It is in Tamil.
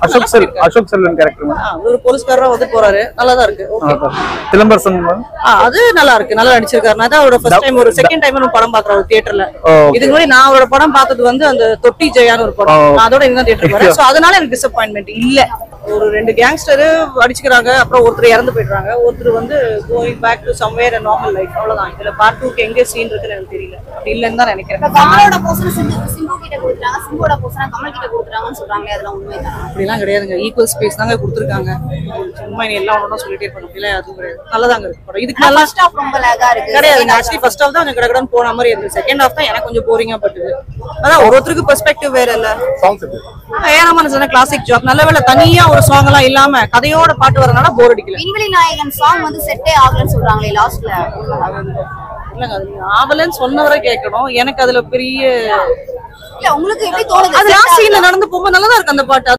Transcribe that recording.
அசோக் செல்வன் கேரக்டர் ஒரு போலீஸ்காரரா வந்து போறாரு, நல்லா தான் இருக்கு. சிலம்பரசன் அது நல்லா இருக்கு, நல்லா நடிச்சிருக்காரு. நான் தான் அவரோட ஃபர்ஸ்ட் டைம் ஒரு செகண்ட் டைம் படம் பாக்குறேன் தியேட்டர்ல. இதுக்கு முன்னாடி நான் அவரோட படம் பார்த்தது வந்து அந்த தொட்டி ஜெயான்னு ஒரு படம், அதோட இன்னும் தியேட்டருக்கு வரேன். சோ அதனால எனக்கு டிசப்பாயின்மெண்ட் இல்ல. ஒரு 2 கேங்ஸ்டர் அடிச்சுக்கிறாங்க, அப்புறம் ஒருத்தர் இறந்து போயிடுறாங்க, ஒருத்தர் வந்து going back to somewhere normal life, அவ்வளவுதான். இதுல பார்ட் 2க்கு எங்க சீன் இருக்குன்னு எனக்கு தெரியல, அப்படி இல்லன்னு தான் நினைக்கிறேன். கமலோட போஸ்டர் சிம்பு கிட்ட கொடுத்துறாங்க, சிம்புவோட போஸ்டர் கமல் கிட்ட கொடுத்துறாங்கன்னு சொல்றாங்களே, அதெல்லாம் உண்மைதான்? அப்படிலாம் கிடையாதுங்க, ஈக்குவல் ஸ்பேஸ் தாங்க கொடுத்துருக்காங்க. சும்மா நீ எல்லாம் ஒன்றும் சொல்லிட்டே இருப்பாங்க, அப்படிலாம் அதுவும் கிடையாது. நல்லதாங்க இருக்கு படம். இதுக்கு நல்லா ஃபர்ஸ்ட் ஹாஃப் ரொம்ப லேகா இருக்கு கிடையாதுங்க. ஆக்சுவலி ஃபர்ஸ்ட் ஹாஃப் தான் கொஞ்சம் கடகடன்னு போன மாதிரி இருந்துச்சு. செகண்ட் ஹாஃப் தான் எனக்கு கொஞ்சம் போரிங்கா பட்டுது. அதான் ஒருத்தருக்கு பெர்ஸ்பெக்டிவ் வேற இல்ல. ஏனாம சொன்ன கிளாசிக் ஜாப், நல்ல வேளை தனியா ஒரு சாங் எல்லாம் இல்லாம கதையோட பாட்டு வரனால போர் அடிக்கல. விண்வெளி நாயகன் சாங் வந்து செட்டே ஆகலன்னு சொல்றாங்களே லாஸ்ட்ல. இல்லங்க, அது ஆவலன்னு சொன்னவரை கேட்கணும். எனக்கு அதுல பெரிய இல்ல உங்களுக்கு எப்படி தோணுது? அது லாஸ்ட் சீன்ல நடந்து போகும்போது நல்லதா இருக்கு அந்த பாட்டு.